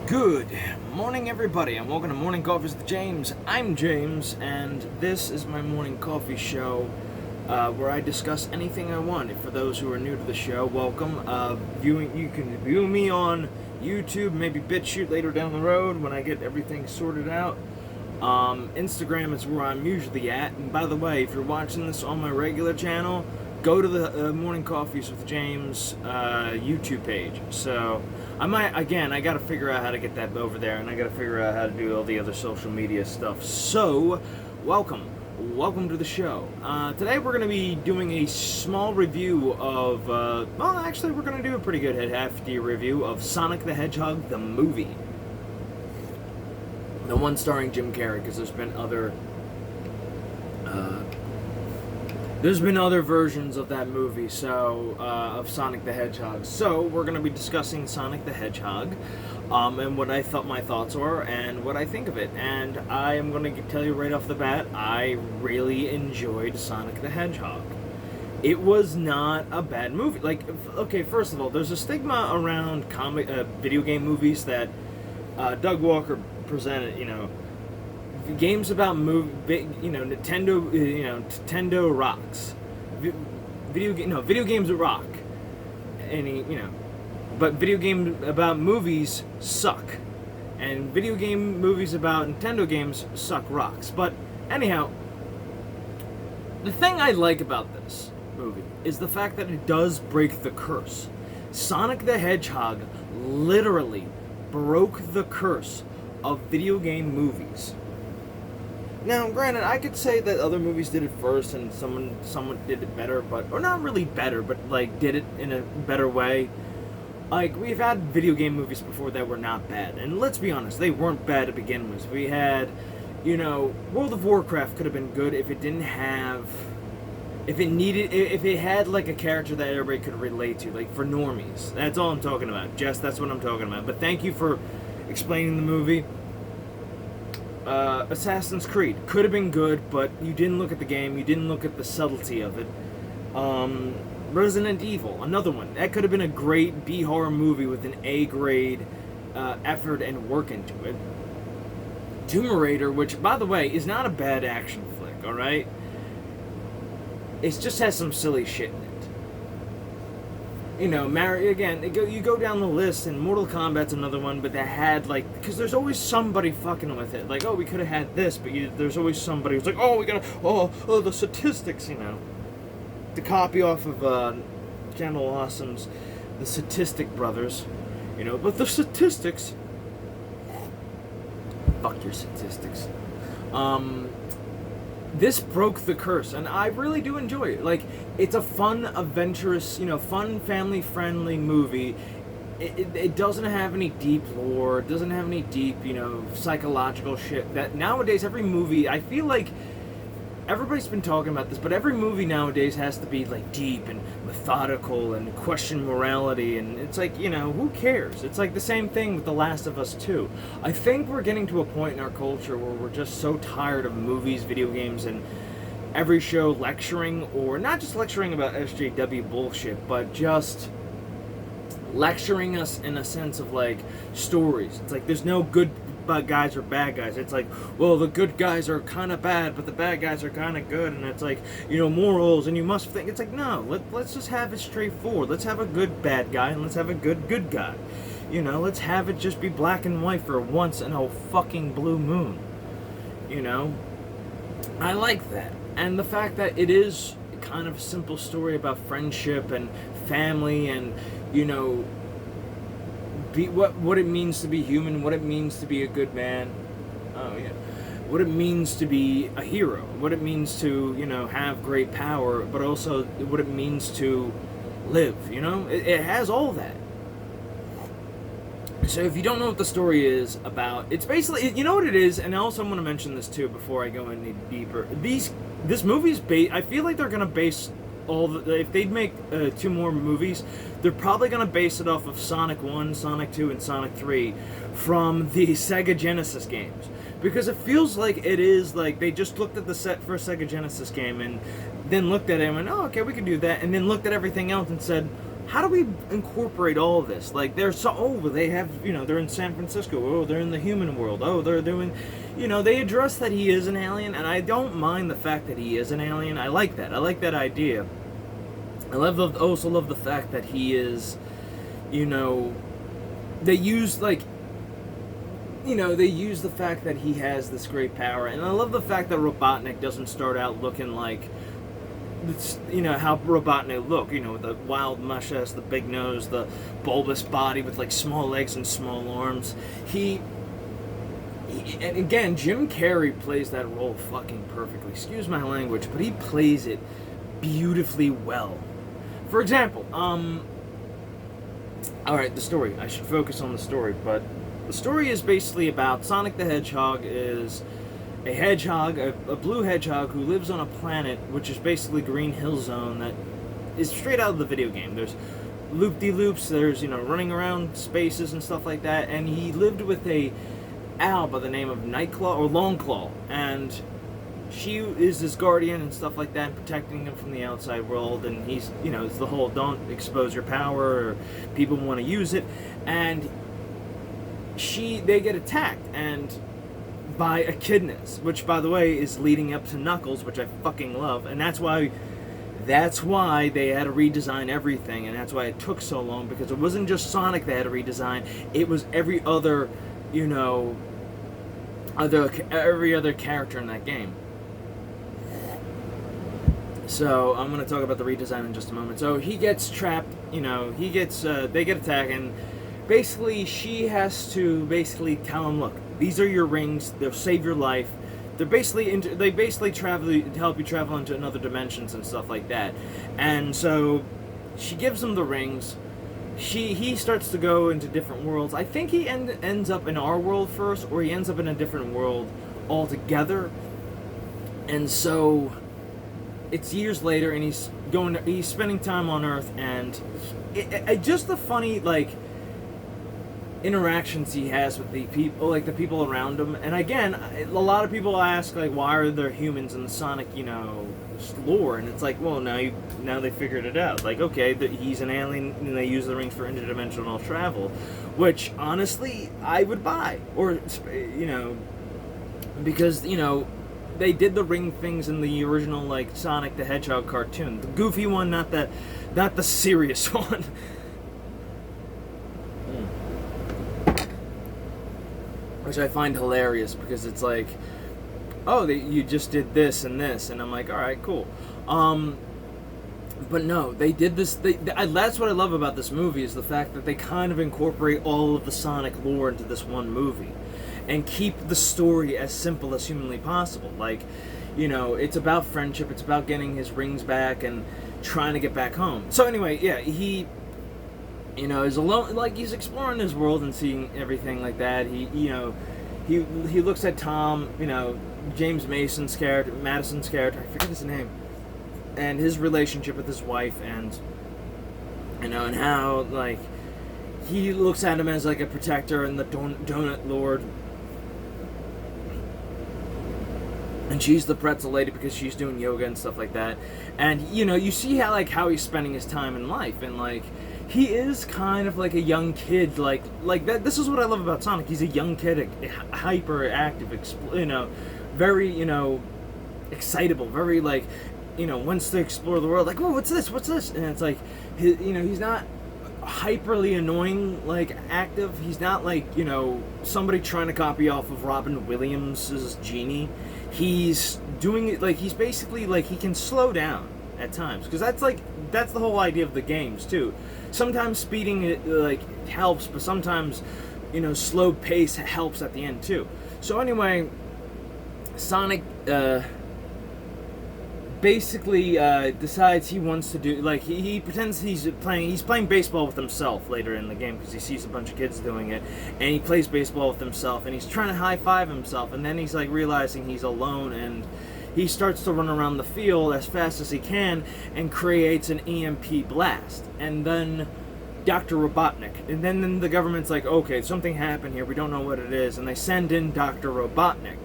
Good morning, everybody, and welcome to Morning Coffees with James. I'm James, and this is my morning coffee show where I discuss anything I want. For those who are new to the show, welcome. You can view me on YouTube, maybe BitChute later down the road when I get everything sorted out. Instagram is where I'm usually at. And by the way, if you're watching this on my regular channel, go to the Morning Coffees with James YouTube page. So I got to figure out how to get that over there, and I got to figure out how to do all the other social media stuff. So, welcome to the show. Today we're going to be doing a small review of, we're going to do a pretty good hefty review of Sonic the Hedgehog, the movie. The one starring Jim Carrey, because there's been other versions of that movie, of Sonic the Hedgehog. So, we're going to be discussing Sonic the Hedgehog, and what I thought my thoughts are, and what I think of it. And I am going to tell you right off the bat, I really enjoyed Sonic the Hedgehog. It was not a bad movie. Okay, first of all, there's a stigma around video game movies that Doug Walker presented, games about Nintendo rocks. Video games rock. But video games about movies suck. And video game movies about Nintendo games suck rocks. But anyhow, the thing I like about this movie is the fact that it does break the curse. Sonic the Hedgehog literally broke the curse of video game movies. Now, granted, I could say that other movies did it first and someone did it better, or not really better, but did it in a better way. We've had video game movies before that were not bad, and let's be honest, they weren't bad to begin with. We had, World of Warcraft could have been good if it didn't have, if it had a character that everybody could relate to, for normies. That's all I'm talking about. Jess, that's what I'm talking about. But thank you for explaining the movie. Assassin's Creed could have been good, but you didn't look at the game, you didn't look at the subtlety of it. Resident Evil, another one. That could have been a great B-horror movie with an A-grade effort and work into it. Tomb Raider, which, by the way, is not a bad action flick, alright? It just has some silly shit in it. You go down the list, and Mortal Kombat's another one, but that had, because there's always somebody fucking with it. We could have had this, but there's always somebody who's the statistics, The copy off of Channel Awesome's The Statistic Brothers, but the statistics. Fuck your statistics. This broke the curse, and I really do enjoy it. It's a fun, adventurous, fun, family-friendly movie. It doesn't have any deep lore. It doesn't have any deep, psychological shit. That nowadays, every movie, I feel like everybody's been talking about this, but every movie nowadays has to be, deep and methodical and question morality, and it's who cares? It's the same thing with The Last of Us 2. I think we're getting to a point in our culture where we're just so tired of movies, video games, and every show lecturing, or not just lecturing about SJW bullshit, but just lecturing us in a sense of, stories. It's there's no good guys or bad guys. It's the good guys are kind of bad, but the bad guys are kind of good, and it's morals, and you must think. It's no, let's just have it straightforward. Let's have a good bad guy, and let's have a good guy. Let's have it just be black and white for once in a fucking blue moon. I like that. And the fact that it is kind of a simple story about friendship and family and, what it means to be human, what it means to be a good man, what it means to be a hero, what it means to, have great power, but also what it means to live, it has all that. So if you don't know what the story is about, it's basically, you know what it is, and I also want to mention this too before I go any deeper. This movie's I feel like they're going to base if they'd make 2 more movies, they're probably going to base it off of Sonic 1, Sonic 2, and Sonic 3 from the Sega Genesis games. Because it feels like it is they just looked at the set for a Sega Genesis game and then looked at it and went, oh, okay, we can do that, and then looked at everything else and said, how do we incorporate all of this? Like, they're so, oh, they have, they're in San Francisco. Oh, they're in the human world. Oh, they're doing, they address that he is an alien, and I don't mind the fact that he is an alien. I like that. I like that idea. Also love the fact that he is, they use, like, they use the fact that he has this great power, and I love the fact that Robotnik doesn't start out looking like, how Robotnik look, with the wild mustache, the big nose, the bulbous body with, like, small legs and small arms. And again, Jim Carrey plays that role fucking perfectly. Excuse my language, but he plays it beautifully well. For example, alright, the story. I should focus on the story, but the story is basically about Sonic the Hedgehog is a hedgehog, a blue hedgehog who lives on a planet which is basically Green Hill Zone that is straight out of the video game. There's loop-de-loops, there's, running around spaces and stuff like that, and he lived with a owl by the name of Nightclaw, or Longclaw, and she is his guardian and stuff like that, protecting him from the outside world, and he's, it's the whole don't expose your power, or people want to use it, and they get attacked, and by echidnas, which, by the way, is leading up to Knuckles, which I fucking love, and that's why they had to redesign everything, and that's why it took so long, because it wasn't just Sonic they had to redesign, it was every other, every other character in that game. So, I'm going to talk about the redesign in just a moment. So, he gets trapped, they get attacked, and basically, she has to tell him, look, these are your rings, they'll save your life. They basically help you travel into another dimensions and stuff like that. And so, she gives him the rings. He starts to go into different worlds. I think he ends up in our world first, or he ends up in a different world altogether. And so, it's years later, and he's spending time on Earth, and just the funny, like, interactions he has with the people around him. And again, a lot of people ask, like, why are there humans in the Sonic, lore? And it's like, well, now they figured it out. Like, okay, he's an alien, and they use the rings for interdimensional travel, which honestly I would buy, or because they did the ring things in the original, like, Sonic the Hedgehog cartoon, the goofy one, not the serious one. Which I find hilarious, because it's like, oh, you just did this and this, and I'm like, all right, cool. But no, they did this. That's what I love about this movie, is the fact that they kind of incorporate all of the Sonic lore into this one movie, and keep the story as simple as humanly possible. Like, it's about friendship. It's about getting his rings back and trying to get back home. So anyway, yeah, he is alone, like, he's exploring his world and seeing everything like that. He looks at Tom, James Madison's character, I forget his name, and his relationship with his wife, and, and how, like, he looks at him as, like, a protector and the donut lord, and she's the pretzel lady because she's doing yoga and stuff like that. And, you see how he's spending his time in life, and, like, he is kind of like a young kid, like that. This is what I love about Sonic. He's a young kid, hyperactive, very, excitable, very, like, wants to explore the world. Like, oh, what's this? And it's like, he's not hyperly annoying, like, active. He's not like, somebody trying to copy off of Robin Williams' Genie. He's doing it, like, he's basically, like, he can slow down at times, because that's the whole idea of the games too. Sometimes speeding it, like, helps, but sometimes, slow pace helps at the end too. So anyway, Sonic basically decides he wants to do, like, he pretends he's playing baseball with himself later in the game, because he sees a bunch of kids doing it, and he plays baseball with himself, and he's trying to high-five himself, and then he's, like, realizing he's alone, and he starts to run around the field as fast as he can and creates an EMP blast. And then Dr. Robotnik. And then the government's like, okay, something happened here, we don't know what it is, and they send in Dr. Robotnik,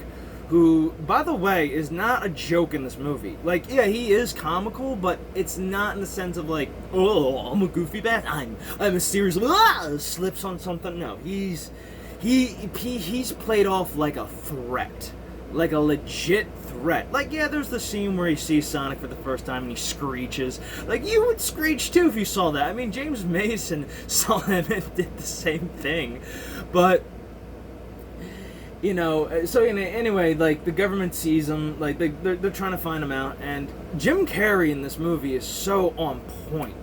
who, by the way, is not a joke in this movie. Like, yeah, he is comical, but it's not in the sense of like, oh, I'm a goofy bad, I'm a serious slips on something. No, he's played off like a threat, like a legit threat. Like, yeah, there's the scene where he sees Sonic for the first time and he screeches. Like, you would screech too if you saw that. I mean, James Mason saw him and did the same thing, but. You know, so anyway, like, the government sees him, like, they're trying to find him out, and Jim Carrey in this movie is so on point.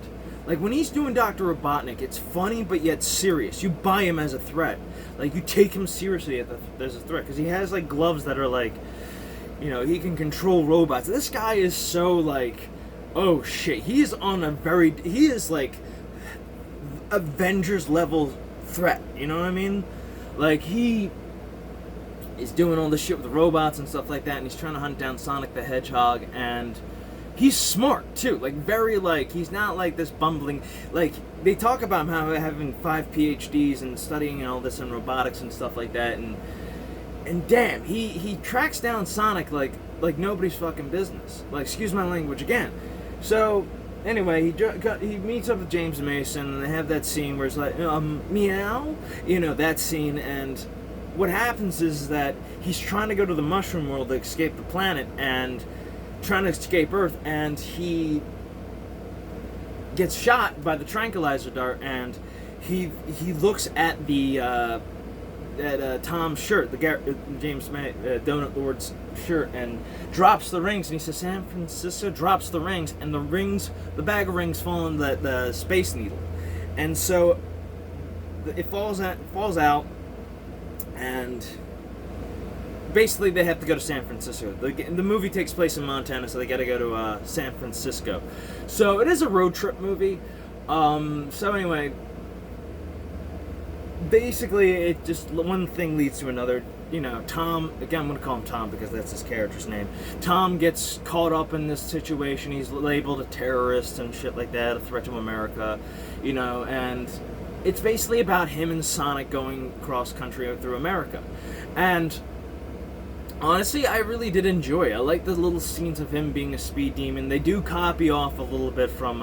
Like, when he's doing Dr. Robotnik, it's funny, but yet serious. You buy him as a threat. Like, you take him seriously as a threat, because he has, like, gloves that are, like, you know, he can control robots. This guy is so, like, oh, shit. He is, like, Avengers-level threat, you know what I mean? Like, he's doing all this shit with the robots and stuff like that, and he's trying to hunt down Sonic the Hedgehog, and he's smart, too. Like, very, like, he's not, like, this bumbling, like, they talk about him having 5 PhDs and studying and all this in robotics and stuff like that, and damn, he tracks down Sonic like nobody's fucking business. Like, excuse my language again. So, anyway, he meets up with James Mason, and they have that scene where it's like, meow, you know, that scene, and what happens is that he's trying to go to the mushroom world to escape the planet and trying to escape Earth, and he gets shot by the tranquilizer dart, and he looks at the Tom's shirt, the James Donut Lord's shirt, and drops the rings, and he says San Francisco, drops the rings, and the bag of rings fall in the Space Needle, and so it falls out. And basically, they have to go to San Francisco. The movie takes place in Montana, so they got to go to San Francisco. So it is a road trip movie. So anyway, basically, it just one thing leads to another. You know, Tom. Again, I'm going to call him Tom because that's his character's name. Tom gets caught up in this situation. He's labeled a terrorist and shit like that, a threat to America. You know, and it's basically about him and Sonic going cross-country through America. And honestly, I really did enjoy it. I like the little scenes of him being a speed demon. They do copy off a little bit from,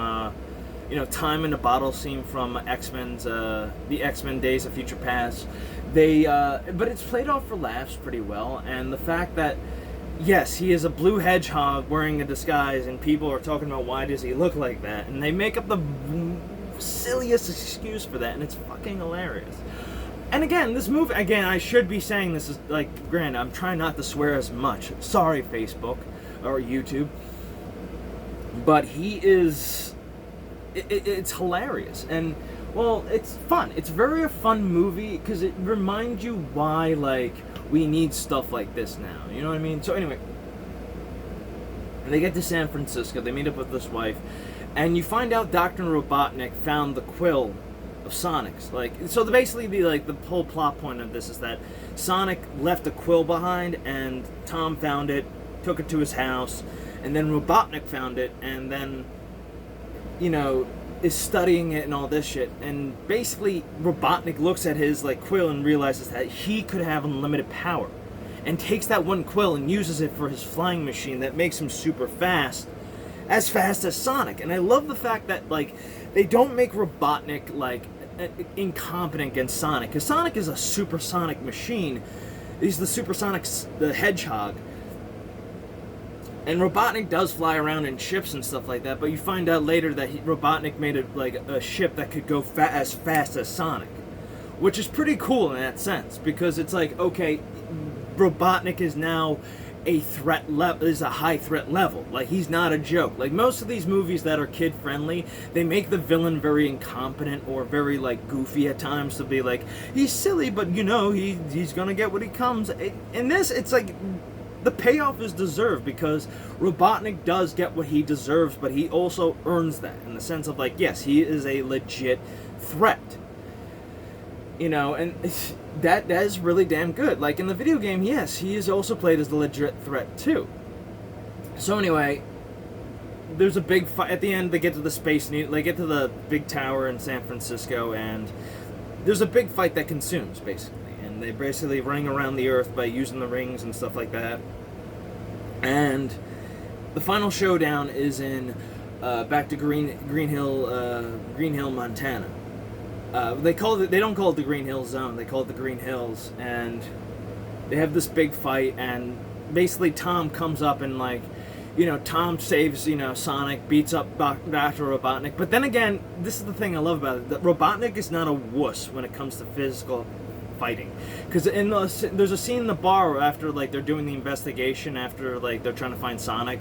you know, Time in a Bottle scene from X-Men's, the X-Men Days of Future Past. But it's played off for laughs pretty well. And the fact that, yes, he is a blue hedgehog wearing a disguise, and people are talking about why does he look like that. And they make up the silliest excuse for that, and it's fucking hilarious. And again, this movie, I should be saying this is, like, granted, I'm trying not to swear as much. Sorry, Facebook or YouTube. But he is, it's hilarious. And, well, it's fun. It's very a fun movie, because it reminds you why, like, we need stuff like this now. You know what I mean? So anyway, they get to San Francisco, they meet up with this wife, and you find out Dr. Robotnik found the quill of Sonic's. Like, so basically the whole plot point of this is that Sonic left a quill behind, and Tom found it, took it to his house, and then Robotnik found it, and then, you know, is studying it and all this shit. And basically, Robotnik looks at his, like, quill and realizes that he could have unlimited power, and takes that one quill and uses it for his flying machine that makes him super fast as Sonic. And I love the fact that, like, they don't make Robotnik, like, incompetent against Sonic, because Sonic is a supersonic machine. He's the Hedgehog, and Robotnik does fly around in ships and stuff like that, but you find out later that Robotnik made a ship that could go as fast as Sonic, which is pretty cool in that sense, because it's like, okay, Robotnik is now a threat level, is a high threat level. Like, he's not a joke. Like, most of these movies that are kid friendly, they make the villain very incompetent or very, like, goofy at times to be like, he's silly, but, you know, he's gonna get what he comes. In this, it's like, the payoff is deserved, because Robotnik does get what he deserves, but he also earns that, in the sense of, like, yes, he is a legit threat. You know, and that is really damn good. Like, in the video game, yes, he is also played as the legit threat, too. So anyway, there's a big fight. At the end, they get to the Space Needle, they get to the big tower in San Francisco, and there's a big fight that consumes, basically. And They basically ring around the Earth by using the rings and stuff like that. And the final showdown is in back to Green Hill, Montana. They don't call it the Green Hill Zone. They call it the Green Hills, and they have this big fight. And basically, Tom comes up and Tom saves Sonic, beats up Dr. Robotnik. But then again, this is the thing I love about it: that Robotnik is not a wuss when it comes to physical fighting. Because there's a scene in the bar after they're doing the investigation, after they're trying to find Sonic.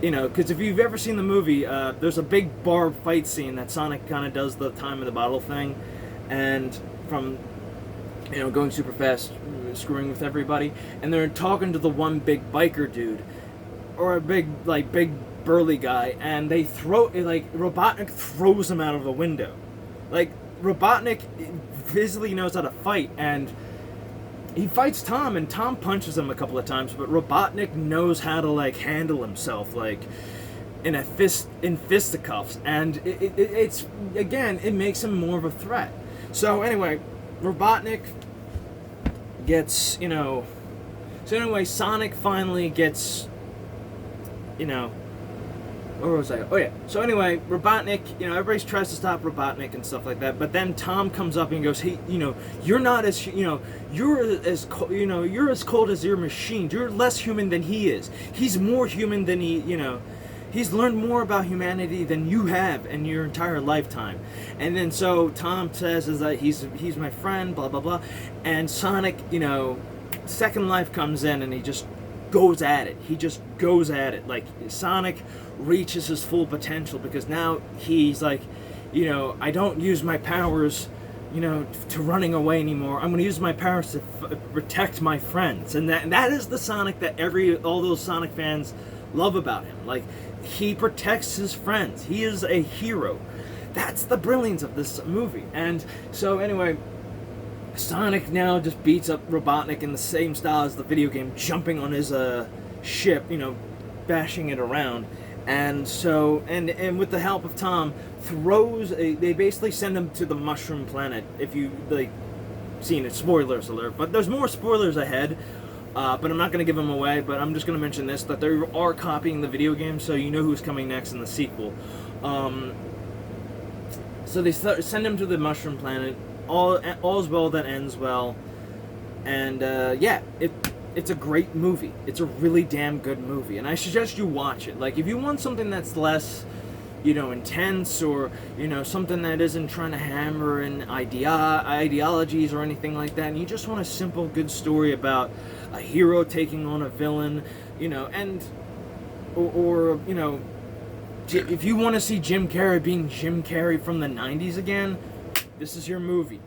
Because if you've ever seen the movie, there's a big bar fight scene that Sonic kind of does the time of the bottle thing, and from going super fast, screwing with everybody, and they're talking to the one big biker dude, or a big burly guy, and they Robotnik throws him out of the window. Robotnik physically knows how to fight, and he fights Tom, and Tom punches him a couple of times, but Robotnik knows how to handle himself in fisticuffs, and it makes him more of a threat. So anyway, Robotnik gets Sonic finally gets where was I? Oh yeah. So anyway, Robotnik, everybody tries to stop Robotnik and stuff like that, but then Tom comes up and goes, "Hey, you're not as, you're as cold as your machine. You're less human than he is. He's more human than he's learned more about humanity than you have in your entire lifetime." And then so Tom says is that he's my friend, blah blah blah, and Sonic, Second Life comes in and he just goes at it. He just goes at it. Sonic reaches his full potential because now he's I don't use my powers, to running away anymore. I'm going to use my powers to protect my friends. And that is the Sonic that all those Sonic fans love about him. He protects his friends. He is a hero. That's the brilliance of this movie. And so anyway, Sonic now just beats up Robotnik in the same style as the video game, jumping on his ship, bashing it around. And so, and with the help of Tom, they basically send him to the Mushroom Planet. If you seen it, spoilers alert. But there's more spoilers ahead. But I'm not going to give them away. But I'm just going to mention this: that they are copying the video game, so you know who's coming next in the sequel. So they send him to the Mushroom Planet. All's well that ends well, and it's a great movie. It's a really damn good movie, and I suggest you watch it. If you want something that's less, intense, or something that isn't trying to hammer in ideologies or anything like that, and you just want a simple, good story about a hero taking on a villain, and or if you want to see Jim Carrey being Jim Carrey from the 90s again, this is your movie.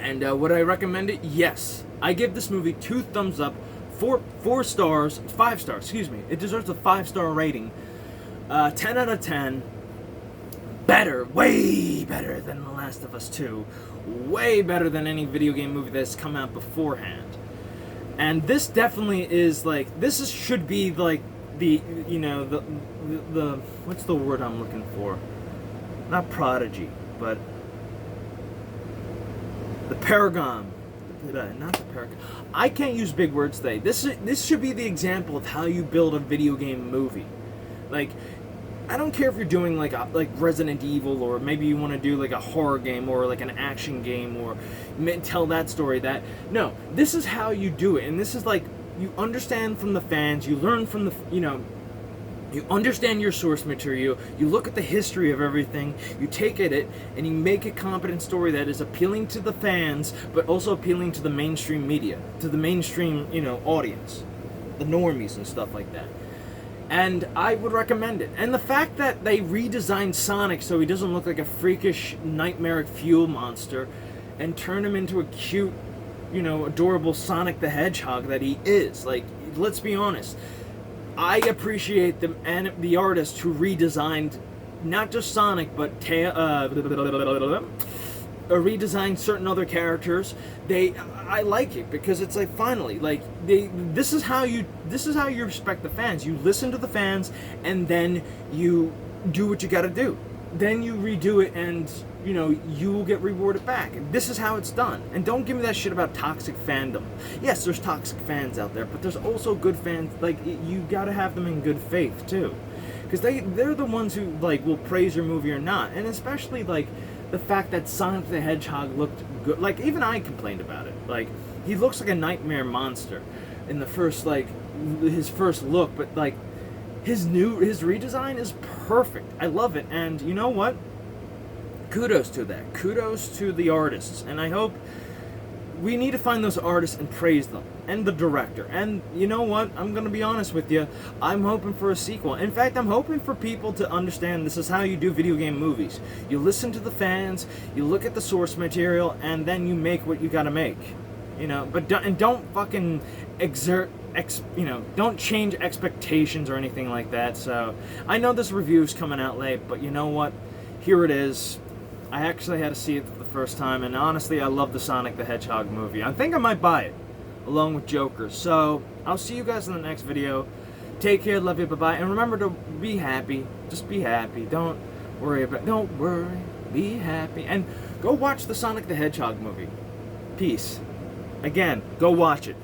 And would I recommend it? Yes. I give this movie 2 thumbs up, 5 stars, excuse me. It deserves a 5-star rating. 10 out of 10. Better, way better than The Last of Us 2. Way better than any video game movie that's come out beforehand. And this definitely is should be the what's the word I'm looking for? Not prodigy, but the paragon. Not the paragon. I can't use big words today. This should be the example of how you build a video game movie. I don't care if you're doing like Resident Evil, or maybe you want to do a horror game or an action game, or tell that story. No, this is how you do it, and this is you understand from the fans, you learn from the you understand your source material, you look at the history of everything, you take it and you make a competent story that is appealing to the fans, but also appealing to the mainstream media, to the mainstream, audience, the normies and stuff like that. And I would recommend it. And the fact that they redesigned Sonic so he doesn't look like a freakish, nightmaric fuel monster, and turn him into a cute, adorable Sonic the Hedgehog that he is. Let's be honest. I appreciate the artist who redesigned not just Sonic, but redesigned certain other characters. I like it because it's finally this is how you respect the fans. You listen to the fans, and then you do what you got to do. Then you redo it, and you know, you will get rewarded back. This is how it's done. And don't give me that shit about toxic fandom. Yes, there's toxic fans out there, but there's also good fans. Like, you gotta have them in good faith too, because they're the ones who like will praise your movie or not. And especially like the fact that Sonic the Hedgehog looked good. Like, even I complained about it. Like, he looks like a nightmare monster in the first, like, his first look, but like his redesign is perfect. I love it. And you know what? Kudos to that. Kudos to the artists. And I hope we need to find those artists and praise them. And the director. And you know what? I'm going to be honest with you. I'm hoping for a sequel. In fact, I'm hoping for people to understand this is how you do video game movies. You listen to the fans, you look at the source material, and then you make what you got to make. You know, but don't fucking don't change expectations or anything like that. So, I know this review's coming out late, but you know what? Here it is. I actually had to see it for the first time, and honestly, I love the Sonic the Hedgehog movie. I think I might buy it, along with Joker. So, I'll see you guys in the next video. Take care, love you, bye-bye, and remember to be happy. Just be happy. Don't worry, be happy. And go watch the Sonic the Hedgehog movie. Peace. Again, go watch it.